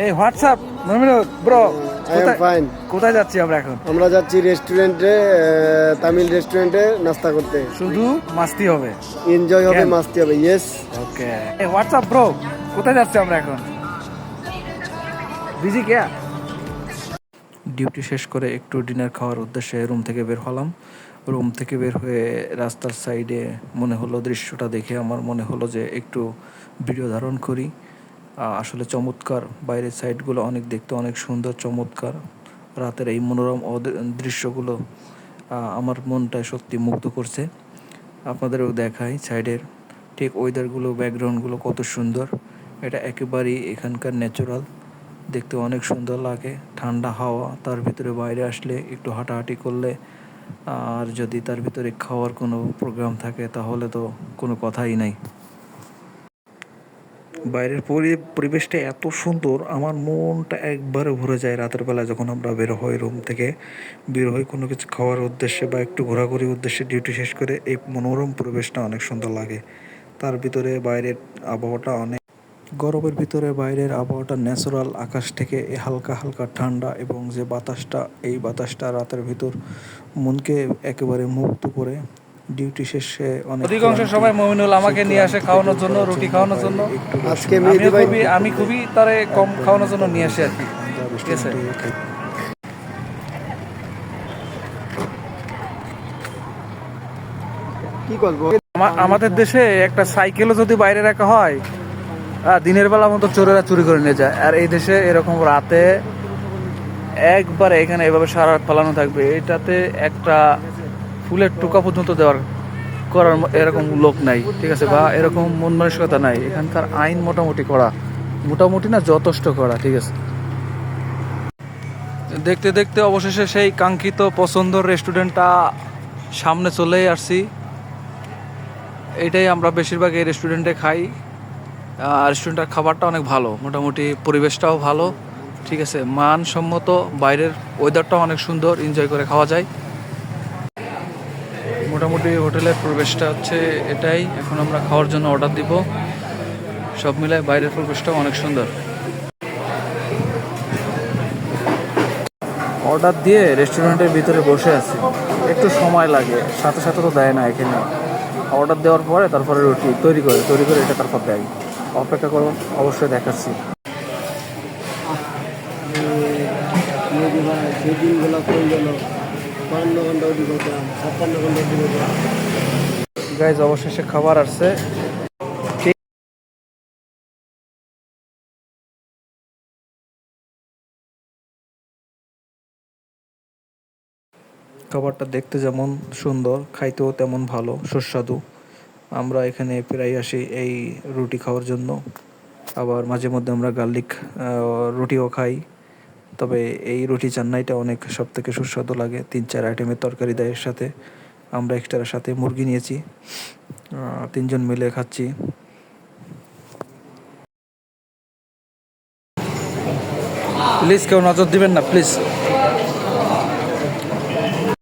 এই WhatsApp bro, I am fine. কোথায় যাচ্ছি আমরা এখন? আমরা যাচ্ছি রেস্টুরেন্টে, তামিল রেস্টুরেন্টে নাস্তা করতে। শুধু মাস্তি হবে, এনজয় হবে, কেন? মাস্তি হবে। ইয়েস। ওকে। এই হোয়াটসঅ্যাপ ব্রো, কোথায় যাচ্ছি আমরা এখন? বিজি কে? ডিউটি শেষ করে একটু ডিনার খাওয়ার উদ্দেশ্যে রুম থেকে বের হলাম। রুম থেকে বের হয়ে রাস্তার সাইডে মনে হলো, দৃশ্যটা দেখে আমার মনে হলো যে একটু ভিডিও ধারণ করি। আসলে চমৎকার, বাইরের সাইডগুলো অনেক দেখতে অনেক সুন্দর, চমৎকার। রাতের এই মনোরম দৃশ্যগুলো আমার মনটা সত্যি মুগ্ধ করছে। আপনাদেরও দেখাই সাইডের ঠিক ওয়েদারগুলো, ব্যাকগ্রাউন্ডগুলো কত সুন্দর। এটা একেবারেই এখানকার ন্যাচারাল, দেখতে অনেক সুন্দর লাগে। ঠান্ডা হাওয়া, তার ভিতরে বাইরে আসলে একটু হাঁটাহাঁটি করলে, আর যদি তার ভিতরে খাওয়ার কোনো প্রোগ্রাম থাকে তাহলে তো কোনো কথাই নাই। বাইরের পরিবেশটা এত সুন্দর, আমার মনটা একবারে ভরে যায় রাতের বেলা যখন আমরা বের হই রুম থেকে, বের হই কোনো কিছু খাওয়ার উদ্দেশ্যে বা একটু ঘোরাঘুরির উদ্দেশ্যে। ডিউটি শেষ করে এই মনোরম পরিবেশটা অনেক সুন্দর লাগে। তার ভিতরে বাইরের আবহাওয়াটা অনেক গরমের ভিতরে বাইরের আবহাওয়াটা ন্যাচারাল, আকাশ থেকে হালকা হালকা ঠান্ডা, এবং যে বাতাসটা, এই বাতাসটা রাতের ভিতর মনকে একেবারে মুক্ত করে। ডিউটি শেষে অধিকাংশ সময় মমিনুল আমাকে নিয়ে আসে খাওয়ানোর জন্য, রুটি খাওয়ানোর জন্য। আজকে মেহেদি ভাই আমি খুবই তারে কম খাওয়ানোর জন্য নিয়ে আসি আর কি। ঠিক আছে। কি করবো? আমাদের দেশে একটা সাইকেলও যদি বাইরে রাখা হয়, দিনের বেলা মতো চোরেরা চুরি করে নিয়ে যায়। আর এই দেশে এরকম রাতে একবারে এখানে এভাবে সারা রাত পালানো থাকবে, এটাতে একটা ফুলের টোকা পর্যন্ত দেওয়ার করার এরকম লোক নাই। ঠিক আছে, বা এরকম মন মানসিকতা নাই। এখানকার আইন মোটামুটি করা, মোটামুটি না যথেষ্ট করা। ঠিক আছে। দেখতে দেখতে অবশেষে সেই কাঙ্ক্ষিত পছন্দের রেস্টুরেন্টটা সামনে চলেই আসছি। এইটাই আমরা বেশিরভাগ এই রেস্টুরেন্টে খাই। রেস্টুরেন্টের খাবারটা অনেক ভালো, মোটামুটি পরিবেশটাও ভালো। ঠিক আছে, মানসম্মত, বাইরের ওয়েদারটাও অনেক সুন্দর, এনজয় করে খাওয়া যায়। মোটামুটি হোটেলের পরিবেশটা হচ্ছে এটাই। এখন আমরা খাওয়ার জন্য অর্ডার দিব। সব মিলায় বাইরের পরিবেশটাও অনেক সুন্দর। অর্ডার দিয়ে রেস্টুরেন্টের ভিতরে বসে আছি, একটু সময় লাগে, সাথে সাথে তো দেয় না এখানে। অর্ডার দেওয়ার পরে তারপরে রুটি তৈরি করে এটা তারপর দেয়। অপেক্ষা করুন, অবশ্যই দেখাচ্ছি। সেদিনগুলো কই গেল? 52 ঘন্টা ডিউটি করতাম, 56 ঘন্টা ডিউটি করতাম। গাইজ, অবশেষে খাবার আসছে। খাবারটা দেখতে যেমন সুন্দর, খাইতেও তেমন ভালো, সুস্বাদু। আমরা এখানে প্রায় আসি এই রুটি খাওয়ার জন্য। আবার মাঝে মধ্যে আমরা গার্লিক রুটিও খাই। তবে এই রুটি চান্নাইটা অনেক সব থেকে সুস্বাদু লাগে। 3-4 আইটেমের তরকারি দেয় এর সাথে। আমরা এক্সট্রার সাথে মুরগি নিয়েছি, 3জন মিলে খাচ্ছি। প্লিজ কেউ নজর দিবেন না, প্লিজ।